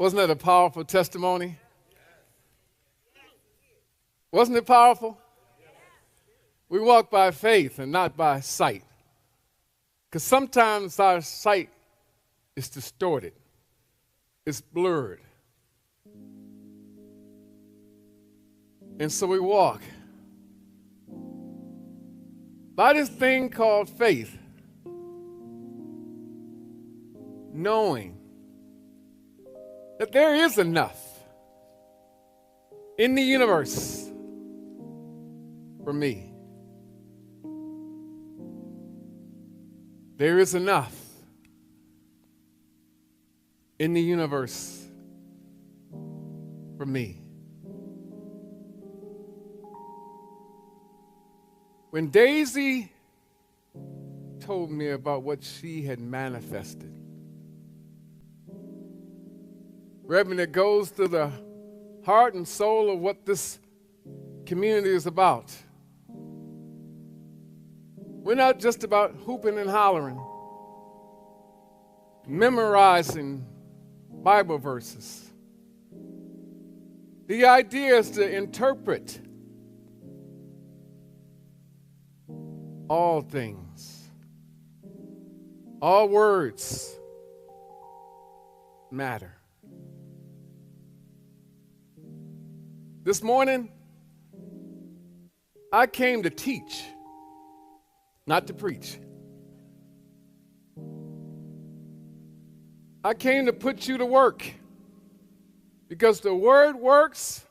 Wasn't that a powerful testimony? Wasn't it powerful? We walk by faith and not by sight. Because sometimes our sight is distorted. It's blurred. And so we walk by this thing called faith, knowing that there is enough in the universe for me. There is enough in the universe for me. When Daisy told me about what she had manifested, Reverend, it goes to the heart and soul of what this community is about. We're not just about hooping and hollering, memorizing Bible verses. The idea is to interpret all things. All words matter. This morning, I came to teach, not to preach. I came to put you to work because the word works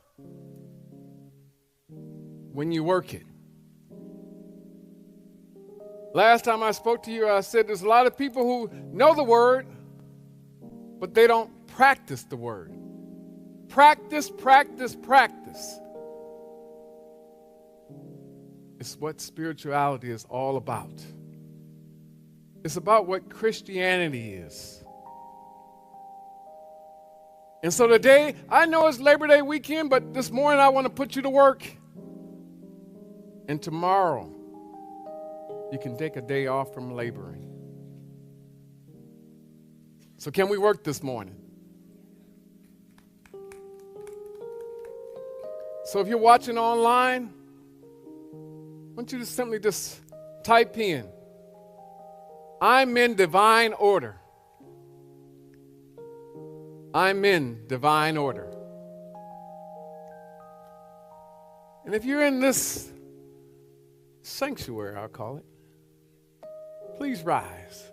when you work it. Last time I spoke to you, I said there's a lot of people who know the word, but they don't practice the word. Practice, practice, practice. It's what spirituality is all about. It's about what Christianity is. And so today, I know it's Labor Day weekend, but this morning I want to put you to work. And tomorrow, you can take a day off from laboring. So can we work this morning? So if you're watching online, I want you to simply just type in, I'm in divine order. I'm in divine order. And if you're in this sanctuary, I'll call it, please rise.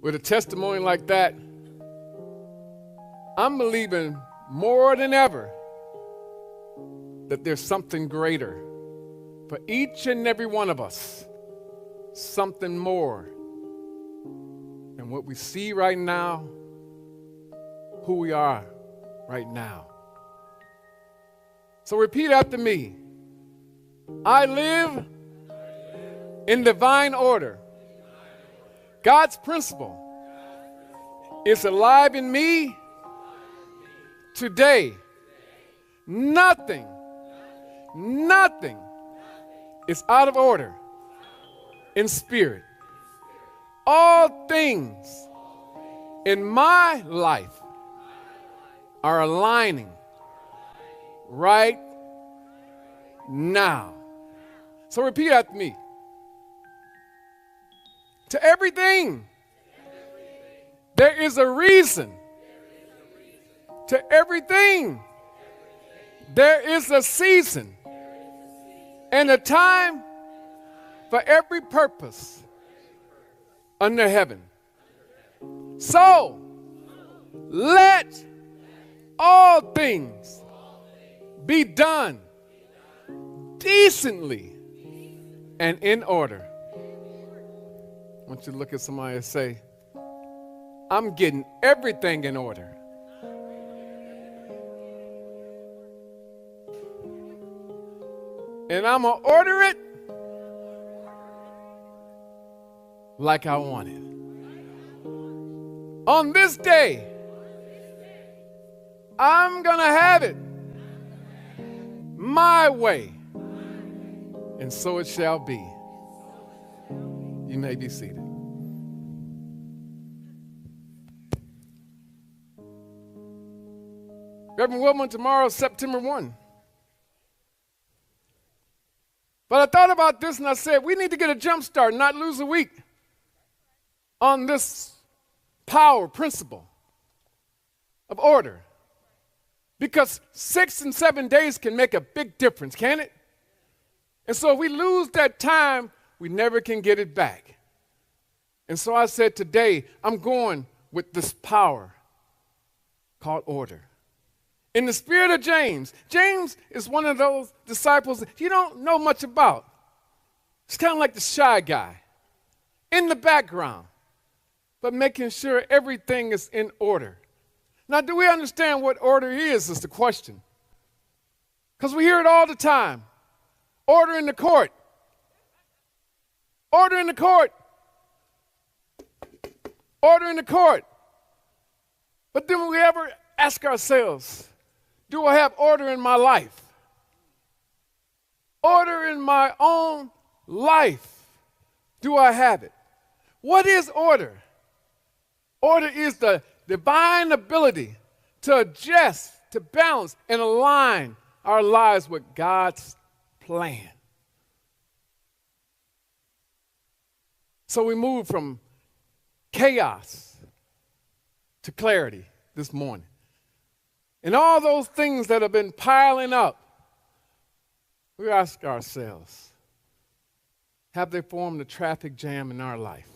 With a testimony like that, I'm believing more than ever that there's something greater for each and every one of us, something more than what we see right now, who we are right now. So repeat after me. I live in divine order. God's principle is alive in me today. Nothing is out of order in spirit. All things in my life are aligning right now. So repeat after me. To everything, there is a reason. To everything, there is a season and a time for every purpose under heaven. So, let all things be done decently and in order. I want you to look at somebody and say, I'm getting everything in order. And I'm going to order it like I want it. On this day, I'm going to have it my way, and so it shall be. You may be seated. Reverend Wilman, tomorrow is September 1. But I thought about this and I said, we need to get a jump start, not lose a week on this power principle of order. Because 6 and 7 days can make a big difference, can it? And so if we lose that time, we never can get it back. And so I said, today, I'm going with this power called order. In the spirit of James, James is one of those disciples that you don't know much about. It's kind of like the shy guy, in the background, but making sure everything is in order. Now, do we understand what order is the question. Because we hear it all the time. Order in the court. Order in the court. Order in the court. But then we ever ask ourselves, do I have order in my life? Order in my own life. Do I have it? What is order? Order is the divine ability to adjust, to balance, and align our lives with God's plan. So we move from chaos to clarity this morning. And all those things that have been piling up, we ask ourselves, have they formed a traffic jam in our life?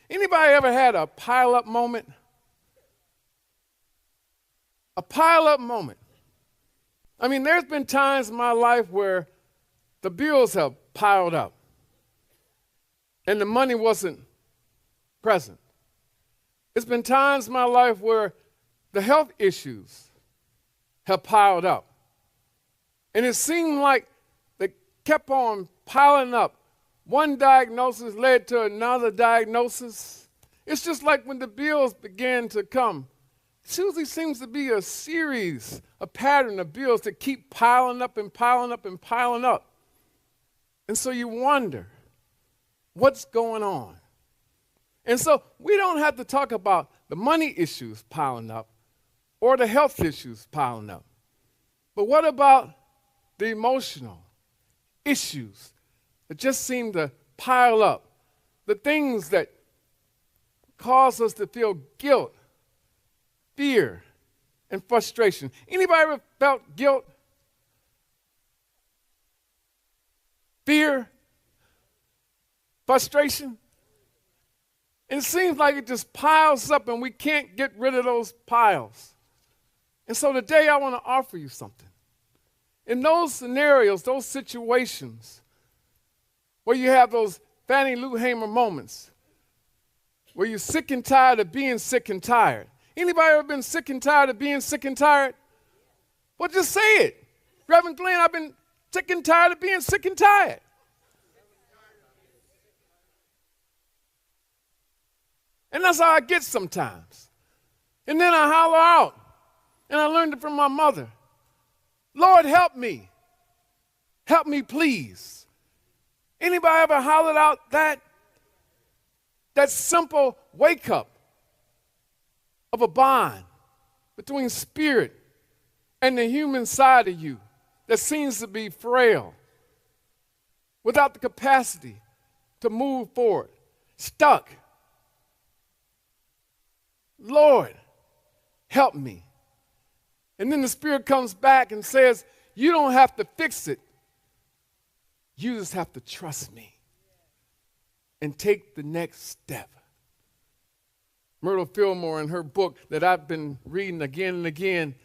Anybody ever had a pile-up moment? A pile-up moment. I mean, there's been times in my life where the bills have piled up and the money wasn't present. It's been times in my life where the health issues have piled up. And it seemed like they kept on piling up. One diagnosis led to another diagnosis. It's just like when the bills began to come. It usually seems to be a series, a pattern of bills that keep piling up and piling up and piling up. And so you wonder, what's going on? And so we don't have to talk about the money issues piling up or the health issues piling up. But what about the emotional issues that just seem to pile up? The things that cause us to feel guilt, fear, and frustration. Anybody ever felt guilt? Fear? Frustration? And it seems like it just piles up and we can't get rid of those piles. And so today I want to offer you something. In those scenarios, those situations where you have those Fannie Lou Hamer moments, where you're sick and tired of being sick and tired. Anybody ever been sick and tired of being sick and tired? Well, just say it. Reverend Glenn, I've been sick and tired of being sick and tired. And that's how I get sometimes. And then I holler out. And I learned it from my mother. Lord, help me. Help me, please. Anybody ever hollered out that simple wake up of a bond between spirit and the human side of you that seems to be frail, without the capacity to move forward, stuck? Lord, help me. And then the Spirit comes back and says, you don't have to fix it. You just have to trust me and take the next step. Myrtle Fillmore, in her book that I've been reading again and again,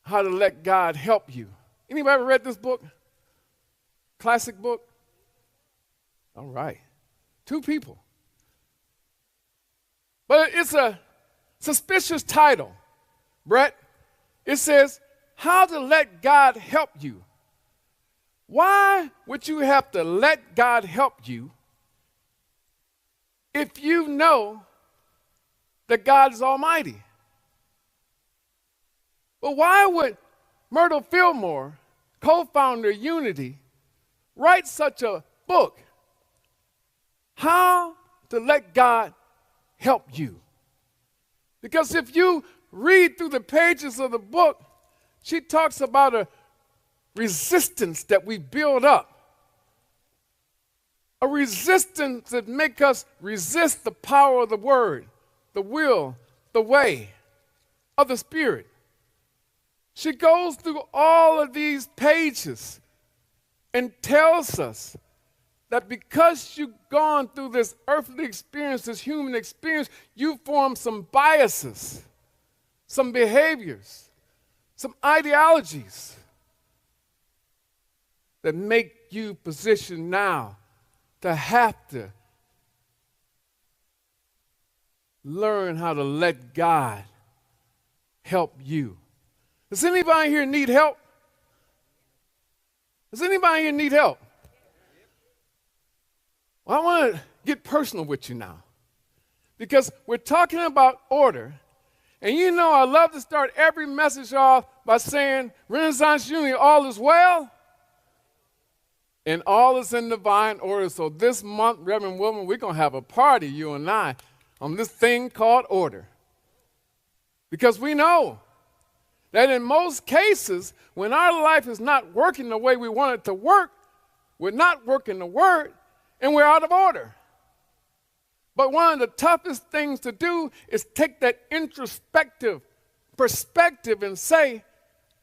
How to Let God Help You. Anybody ever read this book? Classic book? All right. 2 people. But it's a suspicious title, Brett. It says, How to Let God Help You. Why would you have to let God help you if you know that God is almighty? But why would Myrtle Fillmore, co-founder of Unity, writes such a book, How to Let God Help You. Because if you read through the pages of the book, she talks about a resistance that we build up. A resistance that makes us resist the power of the word, the will, the way of the Spirit. She goes through all of these pages and tells us that because you've gone through this earthly experience, this human experience, you form some biases, some behaviors, some ideologies that make you positioned now to have to learn how to let God help you. Does anybody here need help? Does anybody here need help? Well, I want to get personal with you now, because we're talking about order. And you know I love to start every message off by saying, Renaissance Unity, all is well, and all is in divine order. So this month, Reverend Wilman, we're going to have a party, you and I, on this thing called order. Because we know that in most cases, when our life is not working the way we want it to work, we're not working the word, and we're out of order. But one of the toughest things to do is take that introspective perspective and say,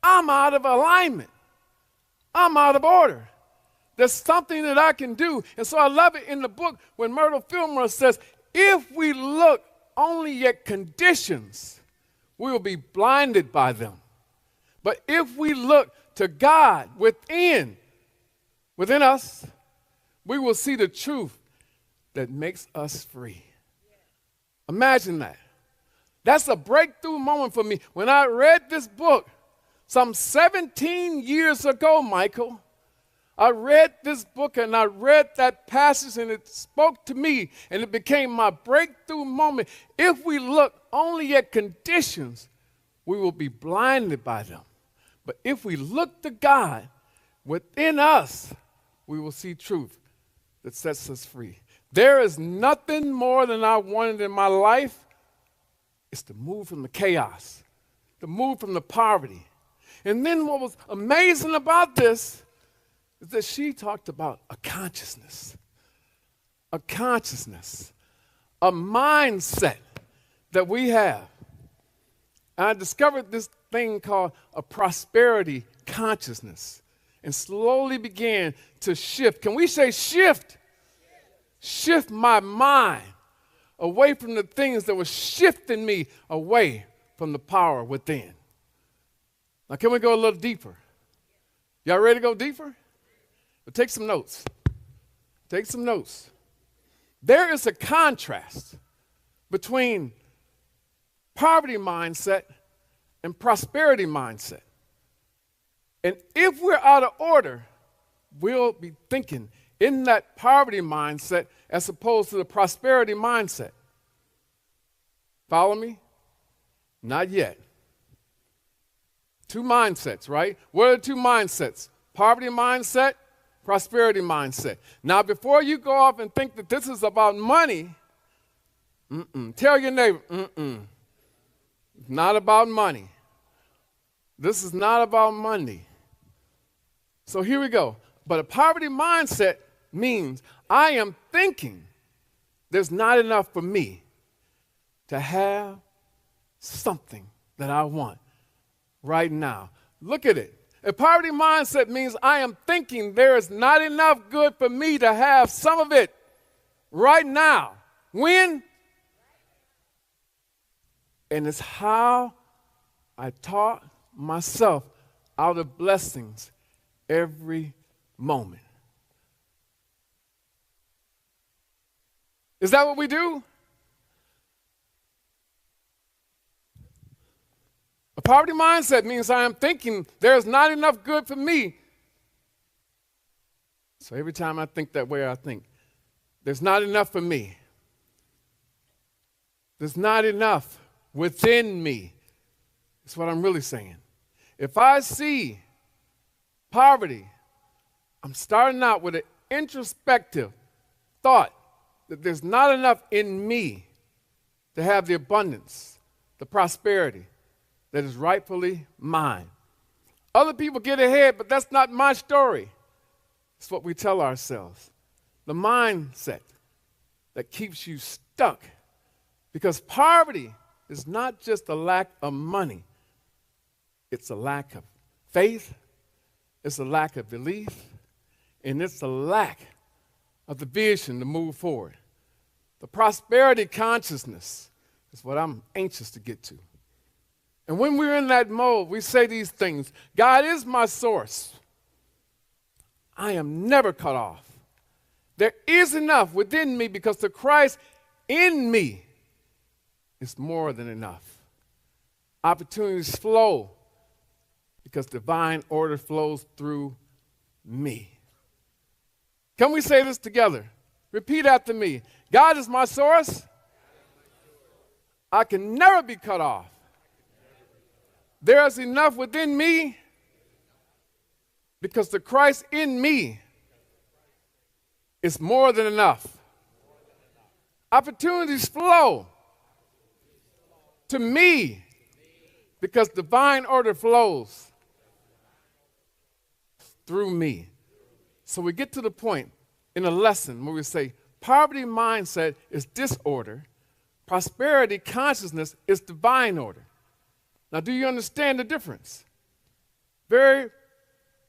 I'm out of alignment. I'm out of order. There's something that I can do. And so I love it in the book when Myrtle Fillmore says, if we look only at conditions, we will be blinded by them. But if we look to God within us, we will see the truth that makes us free. Imagine that. That's a breakthrough moment for me. When I read this book some 17 years ago, Michael, I read this book and I read that passage and it spoke to me and it became my breakthrough moment. If we look only at conditions, we will be blinded by them. But if we look to God within us, we will see truth that sets us free. There is nothing more than I wanted in my life. It's to move from the chaos, to move from the poverty. And then what was amazing about this is that she talked about a consciousness, a mindset that we have. And I discovered this thing called a prosperity consciousness and slowly began to shift. Can we say shift? Shift my mind away from the things that were shifting me away from the power within. Now, can we go a little deeper? Y'all ready to go deeper? But take some notes. Take some notes. There is a contrast between poverty mindset and prosperity mindset. And if we're out of order, we'll be thinking in that poverty mindset as opposed to the prosperity mindset. Follow me? Not yet. Two mindsets, right? What are the two mindsets? Poverty mindset, prosperity mindset. Now, before you go off and think that this is about money, tell your neighbor, it's not about money. This is not about money. So here we go. But a poverty mindset means I am thinking there's not enough for me to have something that I want right now. Look at it. A poverty mindset means I am thinking there is not enough good for me to have some of it right now. When? And it's how I taught myself out of blessings every moment. Is that what we do? A poverty mindset means I am thinking there's not enough good for me. So every time I think that way, I think there's not enough for me. There's not enough within me. That's what I'm really saying. If I see poverty, I'm starting out with an introspective thought that there's not enough in me to have the abundance, the prosperity that is rightfully mine. Other people get ahead, but that's not my story. It's what we tell ourselves. The mindset that keeps you stuck. Because poverty is not just a lack of money. It's a lack of faith. It's a lack of belief. And it's a lack of the vision to move forward. The prosperity consciousness is what I'm anxious to get to. And when we're in that mode, we say these things. God is my source. I am never cut off. There is enough within me because the Christ in me is more than enough. Opportunities flow because divine order flows through me. Can we say this together? Repeat after me. God is my source. I can never be cut off. There is enough within me because the Christ in me is more than enough. Opportunities flow to me because divine order flows through me. So we get to the point in a lesson where we say poverty mindset is disorder, prosperity consciousness is divine order. Now, do you understand the difference? Very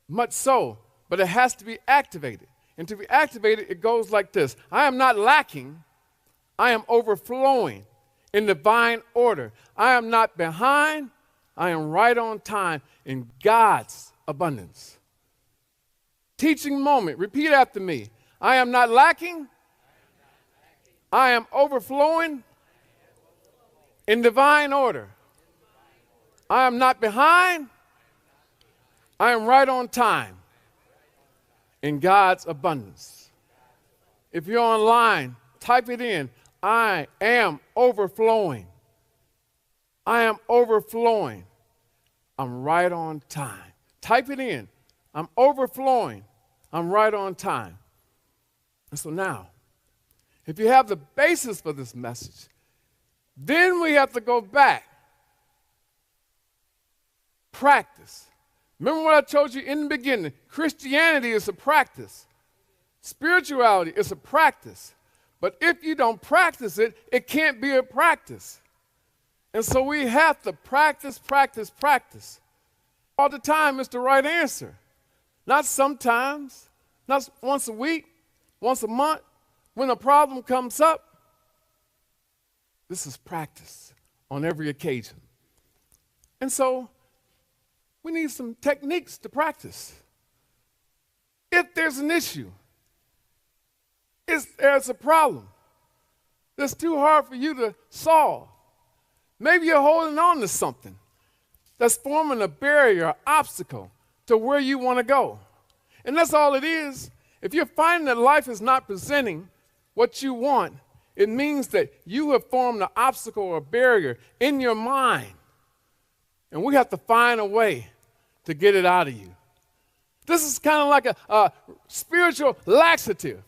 much so, but it has to be activated. And to be activated, it goes like this. I am not lacking. I am overflowing in divine order. I am not behind. I am right on time in God's abundance. Teaching moment. Repeat after me. I am not lacking. I am overflowing in divine order. I am not behind. I am right on time in God's abundance. If you're online, type it in. I am overflowing. I am overflowing. I'm right on time. Type it in. I'm overflowing. I'm right on time. And so now, if you have the basis for this message, then we have to go back. Practice. Remember what I told you in the beginning? Christianity is a practice. Spirituality is a practice. But if you don't practice it, it can't be a practice. And so we have to practice. All the time is the right answer. Not sometimes, not once a week, once a month, when a problem comes up. This is practice on every occasion. And so we need some techniques to practice. If there's an issue, if there's a problem that's too hard for you to solve, maybe you're holding on to something that's forming a barrier, obstacle to where you want to go. And that's all it is. If you're finding that life is not presenting what you want, it means that you have formed an obstacle or a barrier in your mind. And we have to find a way to get it out of you. This is kind of like a spiritual laxative.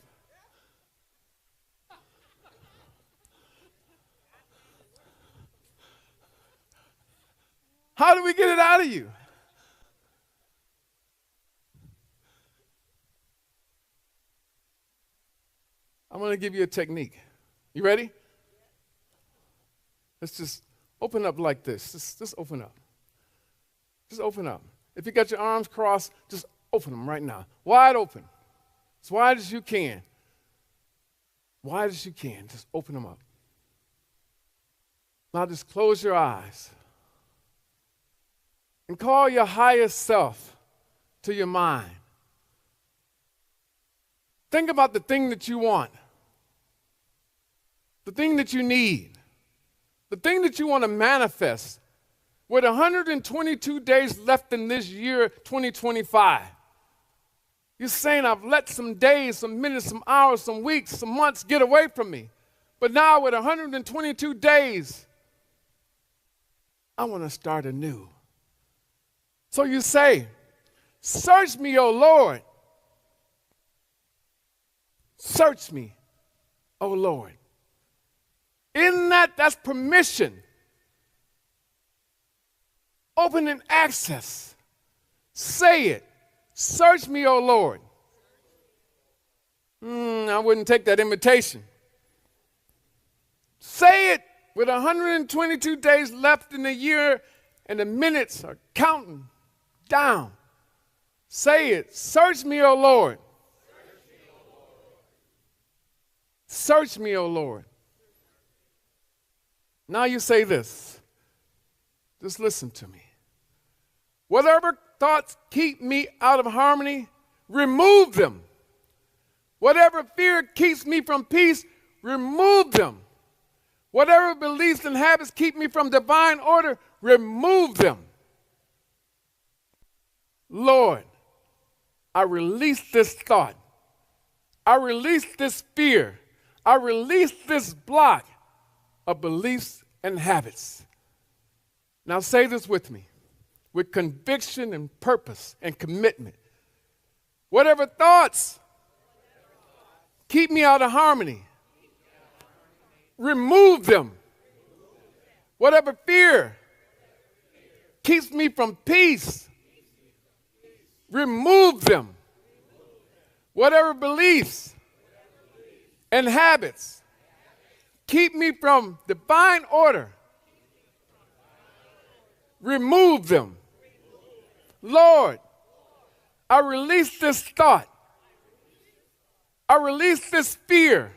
How do we get it out of you? I'm going to give you a technique. You ready? Let's just open up like this. Just open up. Just open up. If you got your arms crossed, just open them right now. Wide open. As wide as you can. Wide as you can. Just open them up. Now just close your eyes. And call your highest self to your mind. Think about the thing that you want. The thing that you need. The thing that you want to manifest. With 122 days left in this year, 2025. You're saying, I've let some days, some minutes, some hours, some weeks, some months get away from me. But now with 122 days, I want to start anew. So you say, search me, O Lord. Search me, O Lord. In that's permission. Opening access. Say it. Search me, O Lord. I wouldn't take that invitation. Say it with 122 days left in the year and the minutes are counting down. Say it. Search me, O Lord. Search me, O Lord. Now you say this. Just listen to me. Whatever thoughts keep me out of harmony, remove them. Whatever fear keeps me from peace, remove them. Whatever beliefs and habits keep me from divine order, remove them. Lord, I release this thought. I release this fear. I release this block of beliefs and habits. Now say this with me, with conviction and purpose and commitment. Whatever thoughts keep me out of harmony, remove them. Whatever fear keeps me from peace, remove them. Whatever beliefs and habits keep me from divine order, remove them. Lord, I release this thought. I release this fear.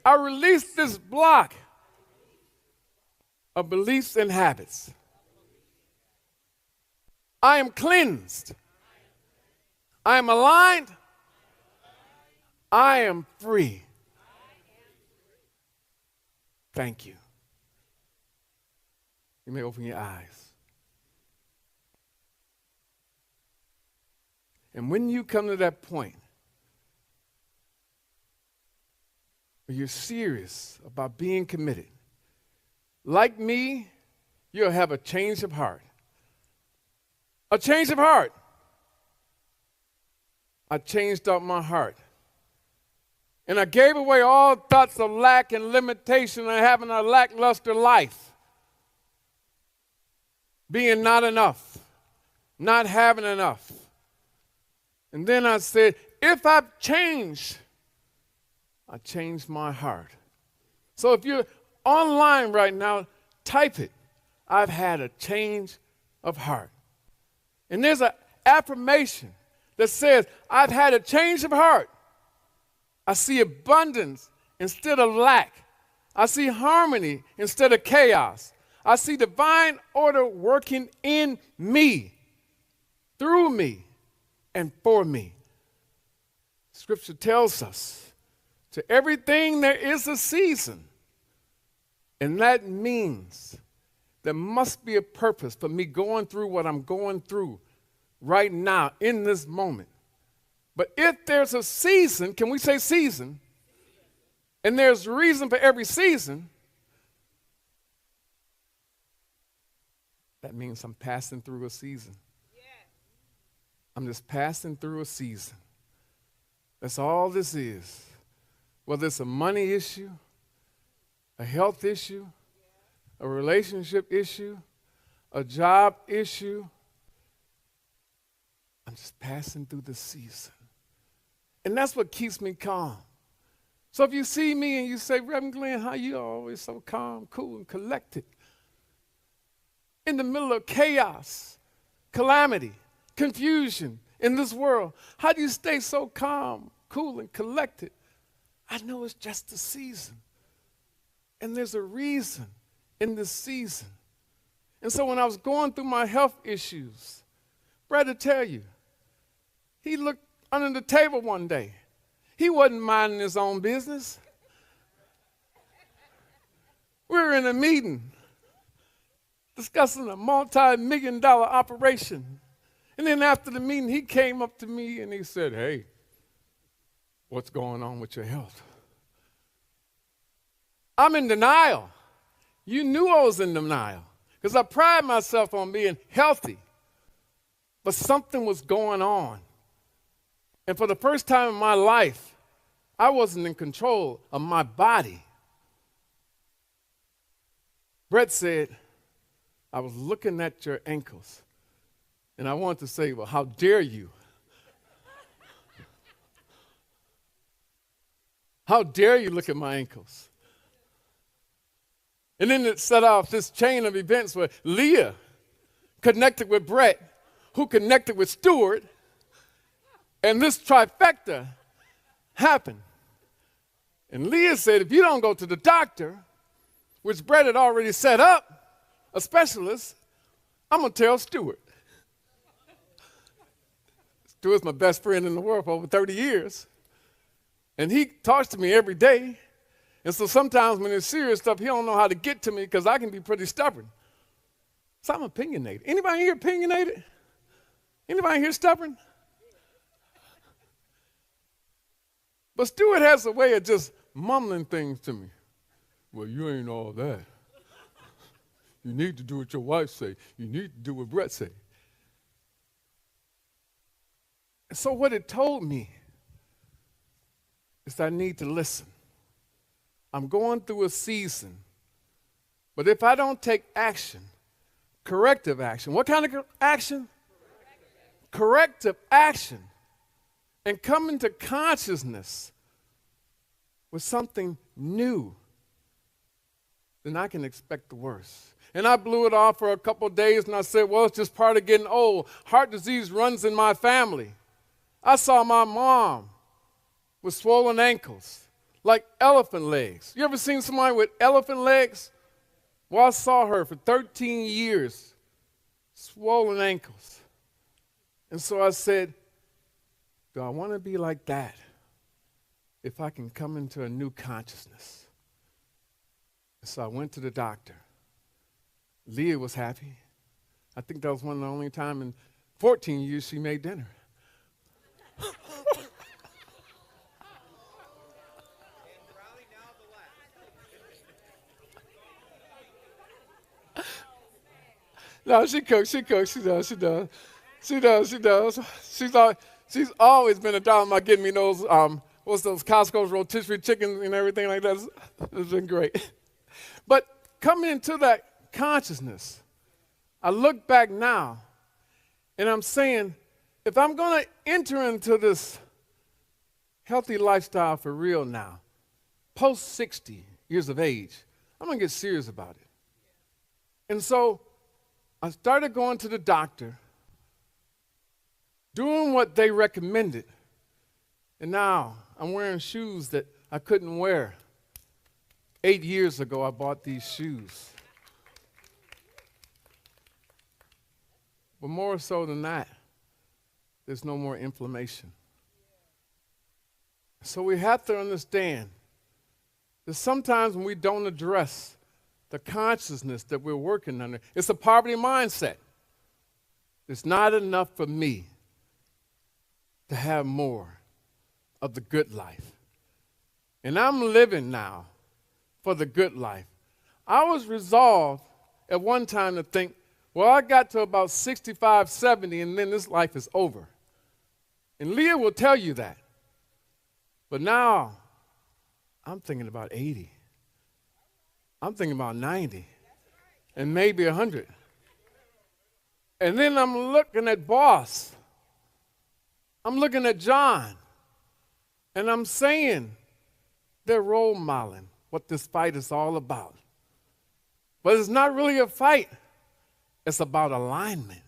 I release this block of beliefs and habits. I am cleansed. I am aligned. I am free. Thank you. You may open your eyes. And when you come to that point where you're serious about being committed, like me, you'll have a change of heart. A change of heart. I changed up my heart. And I gave away all thoughts of lack and limitation and having a lackluster life. Being not enough. Not having enough. And then I said, if I've changed, I changed my heart. So if you're online right now, type it. I've had a change of heart. And there's an affirmation that says, I've had a change of heart. I see abundance instead of lack. I see harmony instead of chaos. I see divine order working in me, through me, and for me. Scripture tells us, to everything there is a season. And that means there must be a purpose for me going through what I'm going through right now in this moment. But if there's a season, can we say season? And there's reason for every season. That means I'm passing through a season. Yeah. I'm just passing through a season. That's all this is. Whether it's a money issue, a health issue, a relationship issue, a job issue, I'm just passing through the season. And that's what keeps me calm. So if you see me and you say, Reverend Glenn, how you always so calm, cool, and collected? In the middle of chaos, calamity, confusion in this world, how do you stay so calm, cool, and collected? I know it's just a season. And there's a reason in this season. And so when I was going through my health issues, Brad, to tell you, he looked under the table one day. He wasn't minding his own business. We were in a meeting discussing a multi-million-dollar operation. And then after the meeting, he came up to me and he said, hey, what's going on with your health? I'm in denial. You knew I was in denial because I pride myself on being healthy. But something was going on. And for the first time in my life, I wasn't in control of my body. Brett said, I was looking at your ankles, and I wanted to say, well, how dare you? How dare you look at my ankles? And then it set off this chain of events where Leah connected with Brett, who connected with Stuart, and this trifecta happened. And Leah said, if you don't go to the doctor, which Brett had already set up, a specialist, I'm going to tell Stuart. Stuart's my best friend in the world for over 30 years. And he talks to me every day. And so sometimes when it's serious stuff, he don't know how to get to me because I can be pretty stubborn. So I'm opinionated. Anybody here opinionated? Anybody here stubborn? But Stuart has a way of just mumbling things to me. Well, you ain't all that. You need to do what your wife say. You need to do what Brett say. And so what it told me is that I need to listen. I'm going through a season, but if I don't take action, corrective action, what kind of action? Corrective action, and come into consciousness with something new, then I can expect the worst. And I blew it off for a couple of days, and I said, well, it's just part of getting old. Heart disease runs in my family. I saw my mom with swollen ankles, like elephant legs. You ever seen somebody with elephant legs? Well, I saw her for 13 years, swollen ankles. And so I said, do I want to be like that if I can come into a new consciousness? So I went to the doctor. Leah was happy. I think that was one of the only time in 14 years she made dinner. No, she cooks, she does. She's always been a dime about getting me those, what's those Costco's rotisserie chickens and everything like that. It's been great. But coming into that consciousness, I look back now, and I'm saying, if I'm going to enter into this healthy lifestyle for real now, post 60 years of age, I'm going to get serious about it. And so I started going to the doctor, doing what they recommended, and now I'm wearing shoes that I couldn't wear. 8 years ago, I bought these shoes. But more so than that, there's no more inflammation. So we have to understand that sometimes when we don't address the consciousness that we're working under, it's a poverty mindset. It's not enough for me to have more of the good life. And I'm living now for the good life. I was resolved at one time to think, well, I got to about 65, 70, and then this life is over. And Leah will tell you that. But now, I'm thinking about 80. I'm thinking about 90, and maybe 100. And then I'm looking at Boss. I'm looking at John. And I'm saying they're role modeling what this fight is all about. But it's not really a fight. It's about alignment.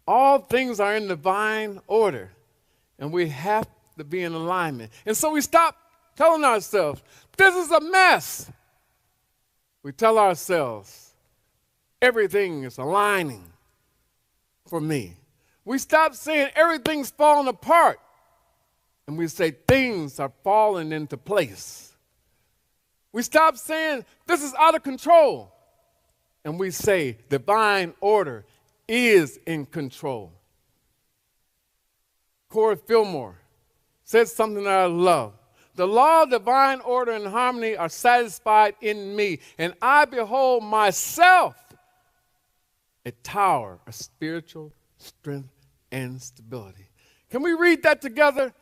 All things are in divine order, and we have to be in alignment. And so we stop telling ourselves, this is a mess. We tell ourselves, everything is aligning for me. We stop saying everything's falling apart, and we say things are falling into place. We stop saying this is out of control, and we say divine order is in control. Corey Fillmore said something that I love. The law of divine order and harmony are satisfied in me, and I behold myself a tower of spiritual strength, and stability. Can we read that together?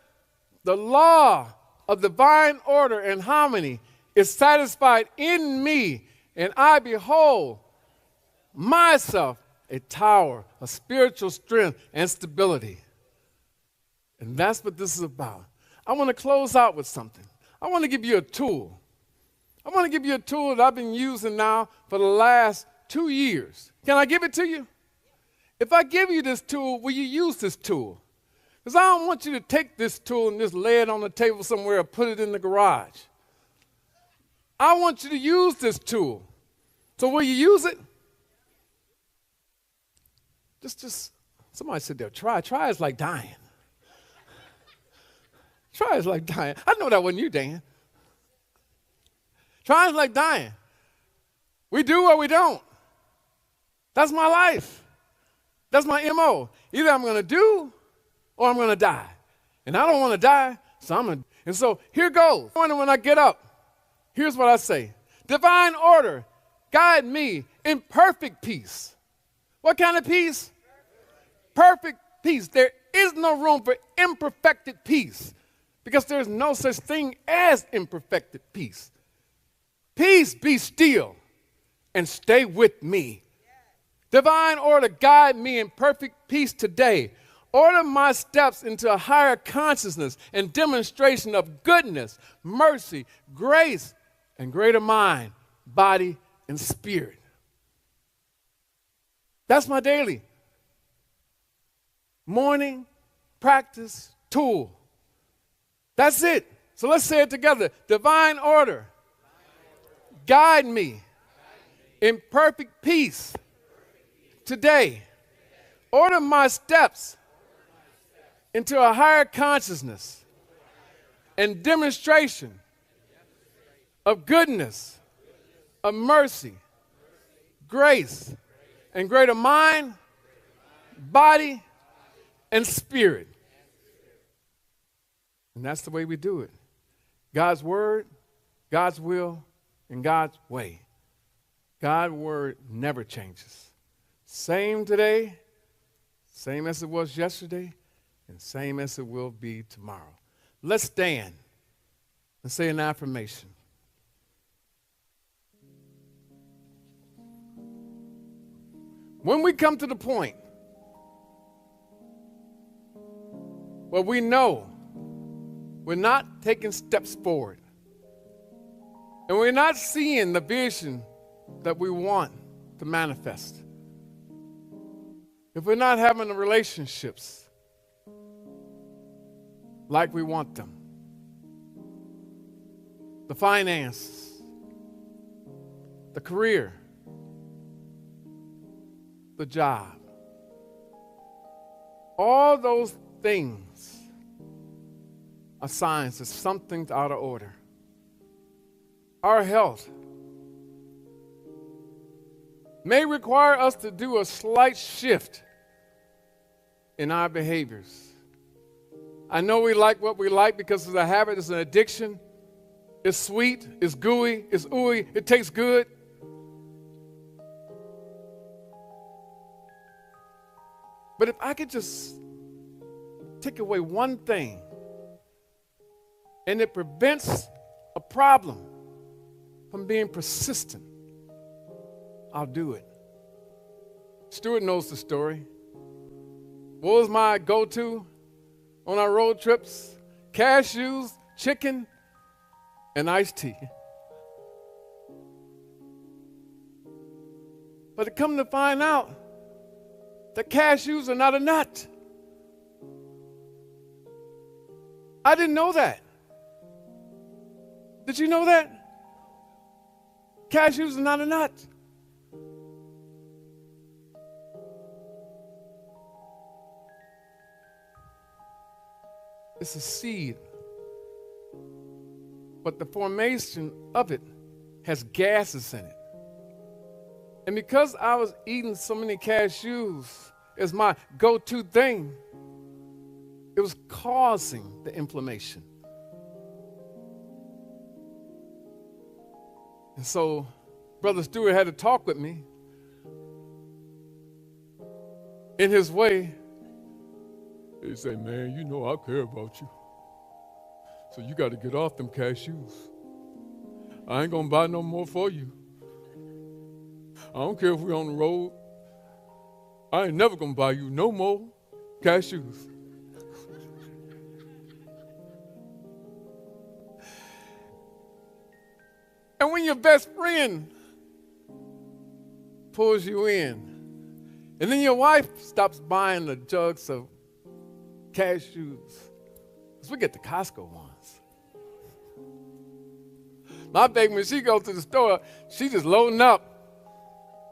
The law of divine order and harmony is satisfied in me, and I behold myself a tower of spiritual strength and stability. And that's what this is about. I want to close out with something. I want to give you a tool. I want to give you a tool that I've been using now for the last 2 years. Can I give it to you? If I give you this tool, will you use this tool? Because I don't want you to take this tool and just lay it on the table somewhere or put it in the garage. I want you to use this tool. So will you use it? Just somebody said there, try. Try is like dying. Try is like dying. I know that wasn't you, Dan. Try is like dying. We do or we don't. That's my life. That's my MO. Either I'm going to do or I'm going to die. And I don't want to die, so I'm going to. And so here goes. When I get up, here's what I say. Divine order, guide me in perfect peace. What kind of peace? Perfect peace. There is no room for imperfected peace because there's no such thing as imperfected peace. Peace, be still and stay with me. Divine order, guide me in perfect peace today. Order my steps into a higher consciousness and demonstration of goodness, mercy, grace, and greater mind, body, and spirit. That's my daily morning practice tool. That's it. So let's say it together. Divine order, guide me in perfect peace today. Order my steps into a higher consciousness and demonstration of goodness, of mercy, grace, and greater mind, body, and spirit. And that's the way we do it. God's word, God's will, and God's way. God's word never changes. Same today, same as it was yesterday, and same as it will be tomorrow. Let's stand and say an affirmation. When we come to the point where we know we're not taking steps forward and we're not seeing the vision that we want to manifest, if we're not having the relationships like we want them, the finances, the career, the job, all those things are signs that something's out of order. Our health may require us to do a slight shift in our behaviors. I know we like what we like because it's a habit, it's an addiction. It's sweet, it's gooey, it's ooey, it tastes good. But if I could just take away one thing and it prevents a problem from being persistent, I'll do it. Stuart knows the story. What was my go-to on our road trips? Cashews, chicken, and iced tea. But to come to find out that cashews are not a nut. I didn't know that. Did you know that? Cashews are not a nut. It's a seed. But the formation of it has gases in it. And because I was eating so many cashews as my go-to thing, it was causing the inflammation. And so Brother Stewart had to talk with me. in his way, he say, man, you know I care about you. So you got to get off them cashews. I ain't going to buy no more for you. I don't care if we're on the road. I ain't never going to buy you no more cashews. And when your best friend pulls you in, and then your wife stops buying the jugs of cashews, because we get the Costco ones. My baby, when she goes to the store, she just loading up.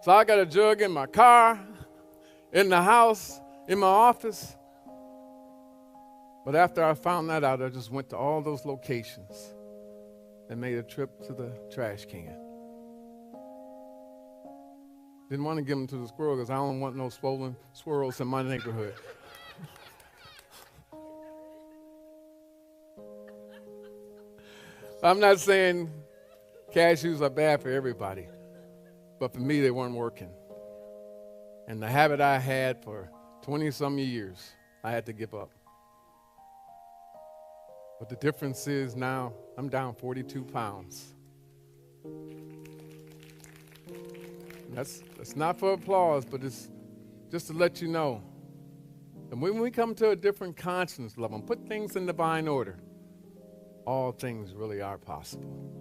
So I got a jug in my car, in the house, in my office. But after I found that out, I just went to all those locations and made a trip to the trash can. Didn't want to give them to the squirrel because I don't want no swollen squirrels in my neighborhood. I'm not saying cashews are bad for everybody, but for me, they weren't working. And the habit I had for 20-some years, I had to give up. But the difference is now I'm down 42 pounds. That's not for applause, but it's just to let you know. And when we come to a different conscience level and put things in divine order, all things really are possible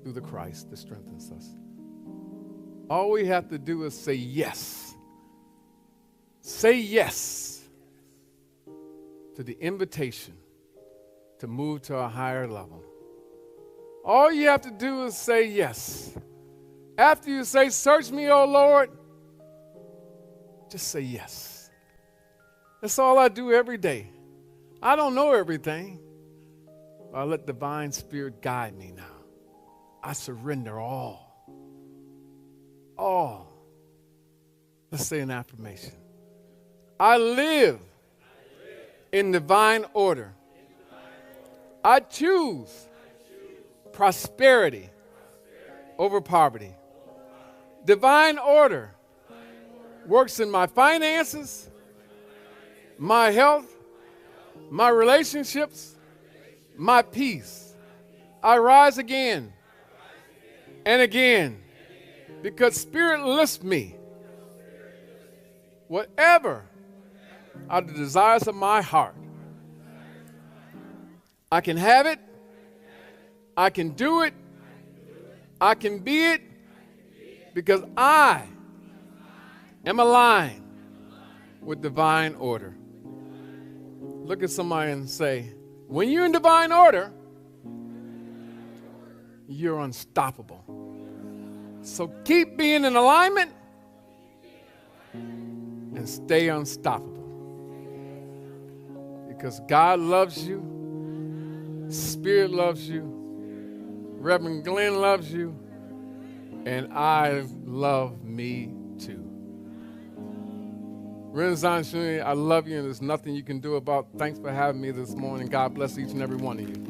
through the Christ that strengthens us. All we have to do is say yes. Say yes to the invitation to move to a higher level. All you have to do is say yes. After you say, search me, O Lord, just say yes. That's all I do every day. I don't know everything, but I let divine spirit guide me now. I surrender all. All. Let's say an affirmation. I live in divine order. I choose prosperity over poverty. Divine order works in my finances, my health, my relationships, my peace. I rise again and again because Spirit lifts me. Whatever are the desires of my heart, I can have it, I can do it, I can be it, because I am aligned with divine order. Look at somebody and say, when you're in divine order, you're unstoppable. So keep being in alignment and stay unstoppable. Because God loves you, Spirit loves you, Reverend Glenn loves you, and I love me too. Renaissance Community, I love you, and there's nothing you can do about it. Thanks for having me this morning. God bless each and every one of you.